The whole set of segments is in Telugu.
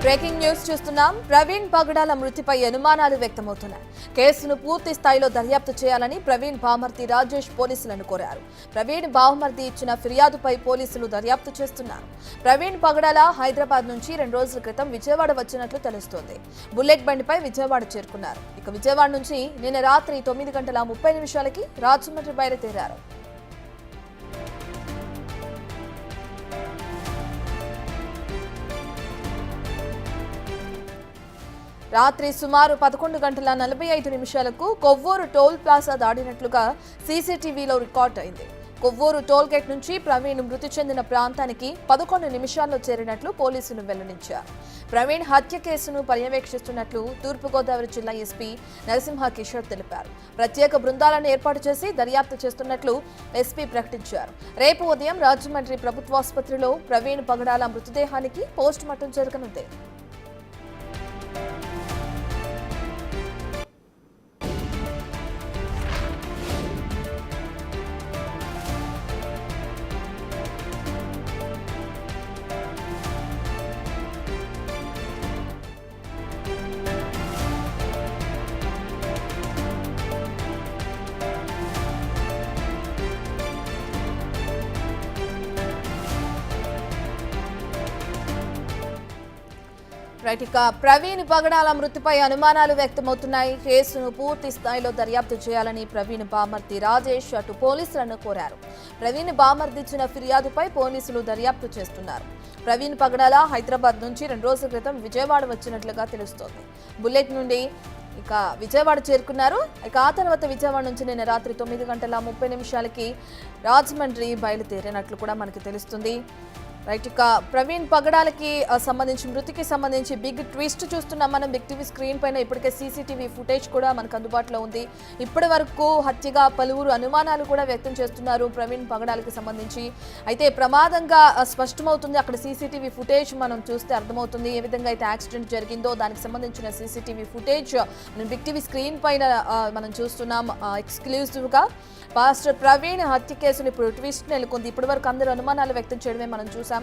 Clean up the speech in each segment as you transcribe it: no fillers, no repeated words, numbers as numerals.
బ్రేకింగ్ న్యూస్ చూస్తున్నాం. ప్రవీణ్ పగడాల మృతిపై అనుమానాలు వ్యక్తమవుతున్నాయి. కేసును పూర్తి స్థాయిలో దర్యాప్తు చేయాలని ప్రవీణ్ బామర్ది రాజేష్ పోలీసులను కోరారు. ప్రవీణ్ బామర్ది ఇచ్చిన ఫిర్యాదుపై పోలీసులు దర్యాప్తు చేస్తున్నారు. ప్రవీణ్ పగడాల హైదరాబాద్ నుంచి 2 రోజుల క్రితం విజయవాడ వచ్చినట్లు తెలుస్తోంది. బుల్లెట్ బండిపై విజయవాడ చేరుకున్నారు. ఇక విజయవాడ నుంచి నిన్న రాత్రి 9:30 రాజమండ్రి బయలుదేరారు. రాత్రి సుమారు 11:45 కొవ్వూరు టోల్ ప్లాజా దాడినట్లుగా సీసీటీవీలో రికార్డ్ అయింది. కొవ్వూరు టోల్ గేట్ నుంచి ప్రవీణ్ మృతి చెందిన ప్రాంతానికి 11 నిమిషాల్లో చేరినట్లు పోలీసులు వెల్లడించారు. ప్రవీణ్ హత్య కేసును పర్యవేక్షిస్తున్నట్లు తూర్పుగోదావరి జిల్లా ఎస్పీ నరసింహ కిషోర్ తెలిపారు. ప్రత్యేక బృందాలను ఏర్పాటు చేసి దర్యాప్తు చేస్తున్నట్లు ఎస్పీ ప్రకటించారు. రేపు ఉదయం రాజమండ్రి ప్రభుత్వాసుపత్రిలో ప్రవీణ్ పగడాల మృతదేహానికి పోస్టుమార్టం జరగనుంది. ఇక ప్రవీణ్ పగడాల మృతిపై అనుమానాలు వ్యక్తమవుతున్నాయి. కేసును పూర్తి స్థాయిలో దర్యాప్తు చేయాలని ప్రవీణ్ బామర్ది రాజేష్ అటు పోలీసులను కోరారు. ప్రవీణ్ బామర్ది ఇచ్చిన ఫిర్యాదుపై పోలీసులు దర్యాప్తు చేస్తున్నారు. ప్రవీణ్ పగడాల హైదరాబాద్ నుంచి 2 రోజుల క్రితం విజయవాడ వచ్చినట్లుగా తెలుస్తోంది. బుల్లెట్ నుండి ఇక విజయవాడ చేరుకున్నారు. ఇక ఆ తర్వాత విజయవాడ నుంచి నిన్న రాత్రి 9:30 రాజమండ్రి బయలుదేరినట్లు కూడా మనకి తెలుస్తుంది. ఇక ప్రవీణ్ పగడాలకి మృతికి సంబంధించి బిగ్ ట్విస్ట్ చూస్తున్నాం మనం. బిగ్ టీవీ స్క్రీన్ పైన ఇప్పటికే సీసీటీవీ ఫుటేజ్ కూడా మనకు అందుబాటులో ఉంది. ఇప్పటి వరకు హత్యగా పలువురు అనుమానాలు కూడా వ్యక్తం చేస్తున్నారు ప్రవీణ్ పగడాలకి సంబంధించి. అయితే ప్రమాదంగా స్పష్టమవుతుంది. అక్కడ సీసీటీవీ ఫుటేజ్ మనం చూస్తే అర్థమవుతుంది ఏ విధంగా అయితే యాక్సిడెంట్ జరిగిందో. దానికి సంబంధించిన CCTV footage big TV screen పైన మనం చూస్తున్నాం ఎక్స్క్లూజివ్గా. పాస్టర్ ప్రవీణ్ హత్య కేసులు ఇప్పుడు ట్విస్ట్ నెలకొంది. ఇప్పటి వరకు అందరూ అనుమానాలు వ్యక్తం చేయడమే మనం చూసాం.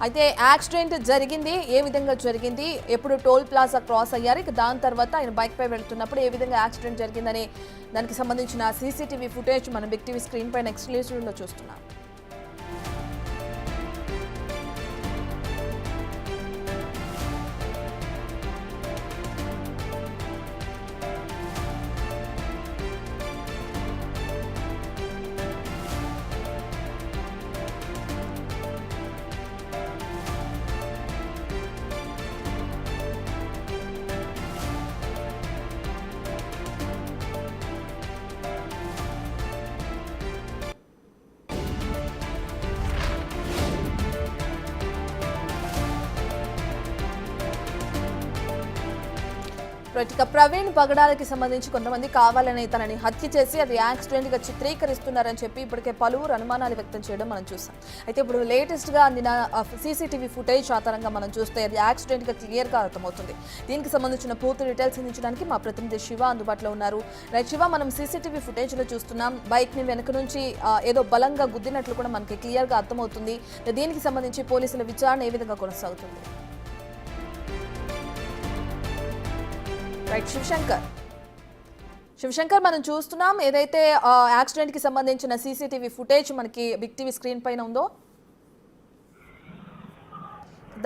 అయితే యాక్సిడెంట్ జరిగింది, ఏ విధంగా జరిగింది, ఎప్పుడు టోల్ ప్లాజా క్రాస్ అయ్యారు, ఇక దాని తర్వాత ఆయన బైక్ పై వెళ్తున్నప్పుడు ఏ విధంగా యాక్సిడెంట్ జరిగిందని దానికి సంబంధించిన సీసీటీవీ ఫుటేజ్ మనం బిగ్ టీవీ స్క్రీన్ పైన ఎక్స్క్లూజివ్లో చూస్తున్నాం. ఇక ప్రవీణ్ పగడాలకి సంబంధించి కొంతమంది కావాలని తనని హత్య చేసి అది యాక్సిడెంట్ గా చిత్రీకరిస్తున్నారని చెప్పి ఇప్పటికే పలువురు అనుమానాలు వ్యక్తం చేయడం మనం చూసాం. అయితే ఇప్పుడు లేటెస్ట్ గా అందిన సీసీటీవీ ఫుటేజ్ ఆధారంగా మనం చూస్తే అది యాక్సిడెంట్ గా క్లియర్ గా అర్థమవుతుంది. దీనికి సంబంధించిన పూర్తి డీటెయిల్స్ అందించడానికి మా ప్రతినిధి శివ అందుబాటులో ఉన్నారు. శివ, మనం సీసీటీవీ ఫుటేజ్ లో చూస్తున్నాం బైక్ ని వెనక నుంచి ఏదో బలంగా గుద్దినట్లు కూడా మనకి క్లియర్ గా అర్థమవుతుంది. దీనికి సంబంధించి పోలీసుల విచారణ ఏ విధంగా కొనసాగుతుంది? శివశంకర్, మనం చూస్తున్నాం ఏదైతే యాక్సిడెంట్ కి సంబంధించిన సీసీటీవీ ఫుటేజ్ మనకి బిగ్ టీవీ స్క్రీన్ పైన ఉందో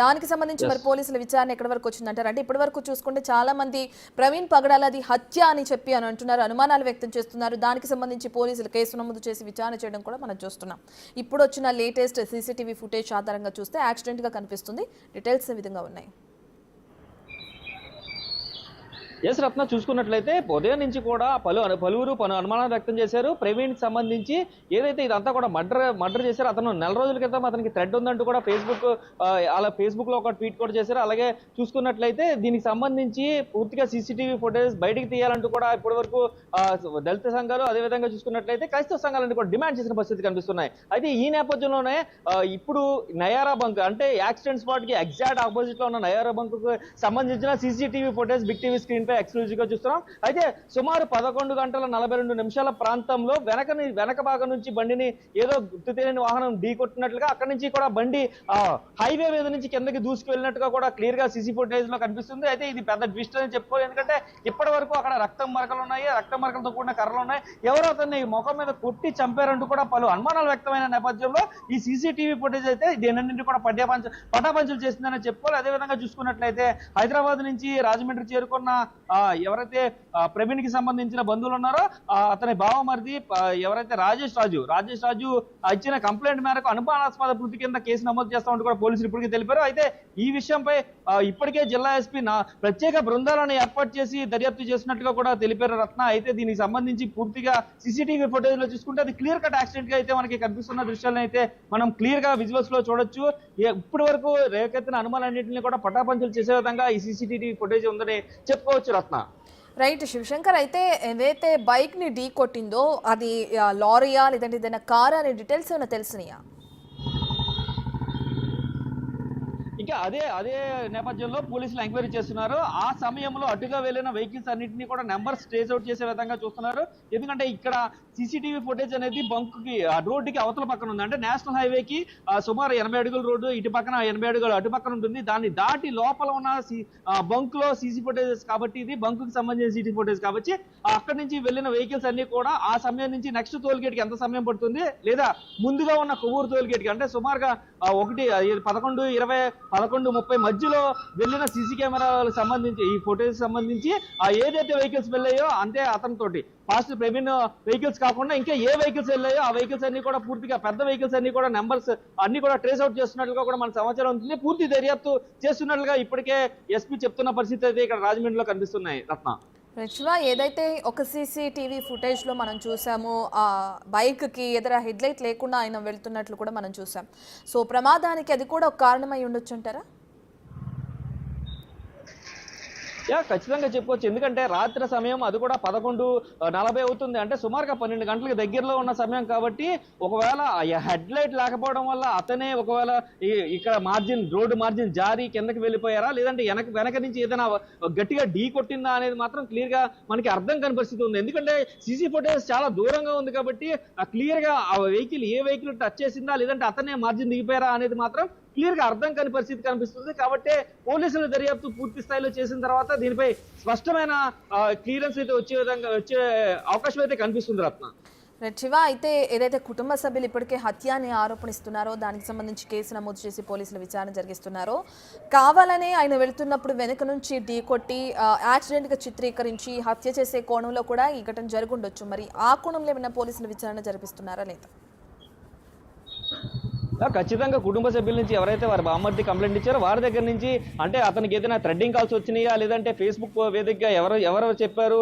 దానికి సంబంధించి మరి పోలీసుల విచారణ ఎక్కడి వరకు వచ్చిందంటారు? అంటే ఇప్పటి వరకు చూసుకుంటే చాలా మంది ప్రవీణ్ పగడాలది హత్య అని చెప్పి అంటున్నారు, అనుమానాలు వ్యక్తం చేస్తున్నారు. దానికి సంబంధించి పోలీసులు కేసు నమోదు చేసి విచారణ చేయడం కూడా మనం చూస్తున్నాం. ఇప్పుడు వచ్చిన లేటెస్ట్ సీసీటీవీ ఫుటేజ్ ఆధారంగా చూస్తే యాక్సిడెంట్ గా కనిపిస్తుంది. డీటెయిల్స్ ఏ విధంగా ఉన్నాయి? ఎస్ రత్న, చూసుకున్నట్లయితే ఉదయం నుంచి కూడా పలువురు అనుమానాలు వ్యక్తం చేశారు. ప్రవీణ్ కి సంబంధించి ఏదైతే ఇదంతా కూడా మర్డర్ చేశారో, అతను 4 రోజుల క్రితం అతనికి థ్రెడ్ ఉందంటూ కూడా ఫేస్బుక్ లో ఒక ట్వీట్ కూడా చేశారు. అలాగే చూసుకున్నట్లయితే దీనికి సంబంధించి పూర్తిగా సీసీటీవీ ఫుటేజ్ బయటికి తీయాలంటూ కూడా ఇప్పటి వరకు దళిత సంఘాలు, అదేవిధంగా చూసుకున్నట్లయితే క్రైస్తవ సంఘాలన్నీ కూడా డిమాండ్ చేసిన పరిస్థితి కనిపిస్తున్నాయి. అయితే ఈ నేపథ్యంలోనే ఇప్పుడు నయారా బంక్, అంటే యాక్సిడెంట్ స్పాట్ కి ఎగ్జాక్ట్ ఆపోజిట్ లో ఉన్న నయారా బంక్ కు సంబంధించిన CCTV footage big TV screen టీవీపై ఎక్స్క్లూజివ్ గా చూస్తున్నాం. అయితే సుమారు 11:42 ప్రాంతంలో వెనక భాగం నుంచి బండిని ఏదో గుర్తు తెలియని వాహనం ఢీకొట్టినట్లుగా అక్కడి నుంచి కూడా బండి హైవే మీద నుంచి కిందకి దూసుకు వెళ్ళినట్టుగా కూడా క్లియర్ గా సీసీ ఫుటేజ్ లో కనిపిస్తుంది. అయితే ఇది పెద్ద ట్విస్ట్ అని చెప్పుకోవాలి. ఎందుకంటే ఇప్పటి వరకు అక్కడ రక్తం మరకలు ఉన్నాయి, రక్తం మరకలతో కూడిన కర్రలు ఉన్నాయి. ఎవరో అతన్ని ముఖం మీద కొట్టి చంపారంటూ కూడా పలు అనుమానాలు వ్యక్తమైన నేపథ్యంలో ఈ సీసీటీవీ ఫుటేజ్ అయితే దీనిన్నింటి కూడా పటాపంచలు చేసిందని చెప్పుకోవాలి. అదేవిధంగా చూసుకున్నట్లయితే హైదరాబాద్ నుంచి రాజమండ్రి చేరుకున్న ఎవరైతే ప్రవీణ్ కి సంబంధించిన బంధువులు ఉన్నారో అతని బావమరిది ఎవరైతే రాజేష్ రాజు ఇచ్చిన కంప్లైంట్ మేరకు అనుమానాస్పద మృతి కింద కేసు నమోదు చేస్తామంటూ కూడా పోలీసులు ఇప్పటికే తెలిపారు. అయితే ఈ విషయంపై ఇప్పటికే జిల్లా ఎస్పీ ప్రత్యేక బృందాలను ఏర్పాటు చేసి దర్యాప్తు చేసినట్టుగా కూడా తెలిపారు రత్న. అయితే దీనికి సంబంధించి పూర్తిగా సీసీటీవీ ఫుటేజ్ లో చూసుకుంటే అది క్లియర్ కట్ యాక్సిడెంట్ గా అయితే మనకి కనిపిస్తున్న దృశ్యాలను అయితే మనం క్లియర్ గా విజువల్స్ లో చూడొచ్చు. ఇప్పటి వరకు రేకెత్తిన అనుమానాలన్నింటినీ కూడా పటాపంచలు చేసే విధంగా ఈ సీసీటీవీ ఫుటేజ్ ఉందని చెప్పుకోవచ్చు రత్న. రైట్ శివశంకర్, అయితే ఏదైతే బైక్ ని ఢీ కొట్టిందో అది లారీయా లేదంటే ఏదైనా కార్ అనే డీటెయిల్స్ ఏమైనా తెలిసినాయా? ఇంకా అదే నేపథ్యంలో పోలీసులు ఎంక్వైరీ చేస్తున్నారు. ఆ సమయంలో అటుగా వెళ్ళిన వెహికల్స్ అన్నింటినీ కూడా నెంబర్స్ ట్రేస్ అవుట్ చేసే విధంగా చూస్తున్నారు. ఎందుకంటే ఇక్కడ సీసీటీవీ ఫుటేజ్ అనేది బంక్కి రోడ్డుకి అవతల పక్కన ఉంది. అంటే నేషనల్ హైవేకి సుమారు 80 అడుగుల రోడ్డు ఇటు పక్కన 80 అడుగులు అటు పక్కన ఉంటుంది. దాన్ని దాటి లోపల ఉన్న బంక్ లో సీసీ ఫుటేజెస్ కాబట్టి ఇది బంక్ కి సంబంధించిన సీసీ ఫుటేజ్ కాబట్టి అక్కడి నుంచి వెళ్ళిన వెహికల్స్ అన్ని కూడా ఆ సమయం నుంచి నెక్స్ట్ టోల్ గేట్ కి ఎంత సమయం పడుతుంది, లేదా ముందుగా ఉన్న కొవ్వూరు టోల్ గేట్ కి అంటే సుమారుగా 11:20 11:30 మధ్యలో వెళ్ళిన సీసీ కెమెరాలకు సంబంధించి ఈ ఫుటేజ్ సంబంధించి ఏదైతే వెహికల్స్ వెళ్ళాయో అంతే అతనితోటి ఫాస్ట్ ప్రవీణ్ వెహికల్స్ కాకుండా ఇంకా ఏ వెహికల్స్ వెళ్ళాయో ఆ వెహికల్స్ అన్ని కూడా పూర్తిగా పెద్ద వెహికల్స్ అన్ని కూడా నెంబర్స్ అన్ని కూడా ట్రేస్ అవుట్ చేస్తున్నట్లుగా కూడా మన సమాచారం ఉంటుంది. పూర్తి దర్యాప్తు చేస్తున్నట్లుగా ఇప్పటికే ఎస్పీ చెప్తున్న పరిస్థితి అయితే ఇక్కడ రాజమండ్రిలో కనిపిస్తున్నాయి రత్న. శివ, ఏదైతే ఒక సీసీటీవీ ఫుటేజ్ లో మనం చూసామో ఆ బైక్ కి ఎదుర హెడ్ లైట్ లేకుండా ఆయన వెళ్తున్నట్లు కూడా మనం చూసాం. సో ప్రమాదానికి అది కూడా ఒక కారణమై ఉండొచ్చు అంటారా? ఖచ్చితంగా చెప్పుకోవచ్చు. ఎందుకంటే రాత్రి సమయం అది కూడా 11:40 అవుతుంది. అంటే సుమారుగా 12 గంటలకు దగ్గరలో ఉన్న సమయం కాబట్టి ఒకవేళ హెడ్ లైట్ లేకపోవడం వల్ల అతనే ఒకవేళ ఇక్కడ రోడ్డు మార్జిన్ జారి కిందకి వెళ్ళిపోయారా, లేదంటే వెనక నుంచి ఏదైనా గట్టిగా ఢీ కొట్టిందా అనేది మాత్రం క్లియర్ గా మనకి అర్థం కాని పరిస్థితి ఉంది. ఎందుకంటే సీసీ ఫుటేజ్ చాలా దూరంగా ఉంది కాబట్టి క్లియర్ గా ఆ వెహికల్ ఏ వెహికల్ టచ్ చేసిందా, లేదంటే అతనే మార్జిన్ దిగిపోయారా అనేది మాత్రం క్లియర్ గా అర్థం కాని పరిస్థితి కనిపిస్తుంది. కాబట్టి పోలీసుల దర్యాప్తు పూర్తి స్థాయిలో చేసిన తర్వాత దీనిపై స్పష్టమైన క్లియరెన్స్ అయితే వచ్చే అవకాశం అయితే కనిపిస్తుంది రత్న. శివ, అయితే ఏదైతే కుటుంబ సభ్యులు ఇప్పటికే హత్య అని ఆరోపణిస్తున్నారో దానికి సంబంధించి కేసు నమోదు చేసి పోలీసులు విచారణ జరిగిస్తున్నారో, కావాలనే ఆయన వెళుతున్నప్పుడు వెనుక నుంచి ఢీకొట్టి యాక్సిడెంట్ గా చిత్రీకరించి హత్య చేసే కోణంలో కూడా ఈ ఘటన జరుగుండొచ్చు. మరి ఆ కోణంలో ఏమైనా పోలీసులు విచారణ జరిపిస్తున్నారా లేదా? ఖచ్చితంగా కుటుంబ సభ్యుల నుంచి ఎవరైతే వారి బామ్మర్ది కంప్లైంట్ ఇచ్చారో వారి దగ్గర నుంచి అంటే అతనికి ఏదైనా థ్రెడ్డింగ్ కాల్స్ వచ్చినాయా, లేదంటే ఫేస్బుక్ వేదికగా ఎవరు చెప్పారు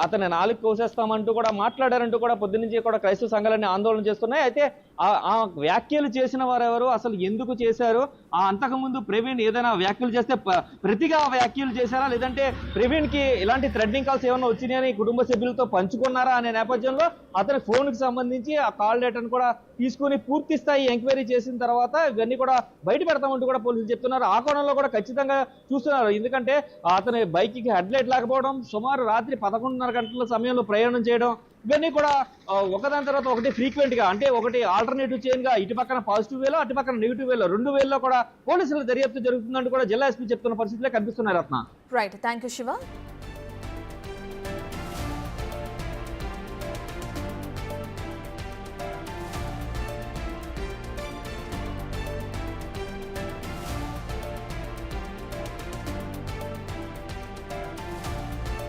అతని నాలుగు కోసేస్తామంటూ కూడా మాట్లాడారంటూ కూడా పొద్దు నుంచి కూడా క్రైస్తవ సంఘాలన్నీ ఆందోళన చేస్తున్నాయి. అయితే ఆ వ్యాఖ్యలు చేసిన వారెవరు, అసలు ఎందుకు చేశారు, అంతకుముందు ప్రవీణ్ ఏదైనా వ్యాఖ్యలు చేస్తే ప్రతిగా వ్యాఖ్యలు చేశారా, లేదంటే ప్రవీణ్ కి ఇలాంటి థ్రెడ్డింగ్ కాల్స్ ఏమైనా వచ్చినాయని కుటుంబ సభ్యులతో పంచుకున్నారా అనే నేపథ్యంలో అతని ఫోన్ కి సంబంధించి ఆ కాల్ డేటాను కూడా తీసుకుని పూర్తి స్థాయి ఎంక్వైరీ చేసిన తర్వాత ఇవన్నీ కూడా బయట పెడతామంటూ కూడా పోలీసులు చెప్తున్నారు. ఆ కోణంలో కూడా ఖచ్చితంగా చూస్తున్నారు. ఎందుకంటే అతని బైక్ కి హెడ్ లైట్ లేకపోవడం, సుమారు రాత్రి 11:30 గంటల సమయంలో ప్రయాణం చేయడం, ఇవన్నీ కూడా ఒకదాని తర్వాత ఒకటి ఫ్రీక్వెంట్ గా అంటే ఒకటి ఆల్టర్నేటివ్ చైన్ గా ఇటు పక్కన పాజిటివ్ వేలో అటు పక్కన నెగిటివ్ వేలో 2 వేల్లో కూడా పోలీసుల దర్యాప్తు జరుగుతుందంటూ కూడా జిల్లా ఎస్పీ చెప్తున్న పరిస్థితులే కనిపిస్తున్నాయి Ratna. Right, thank you Shiva.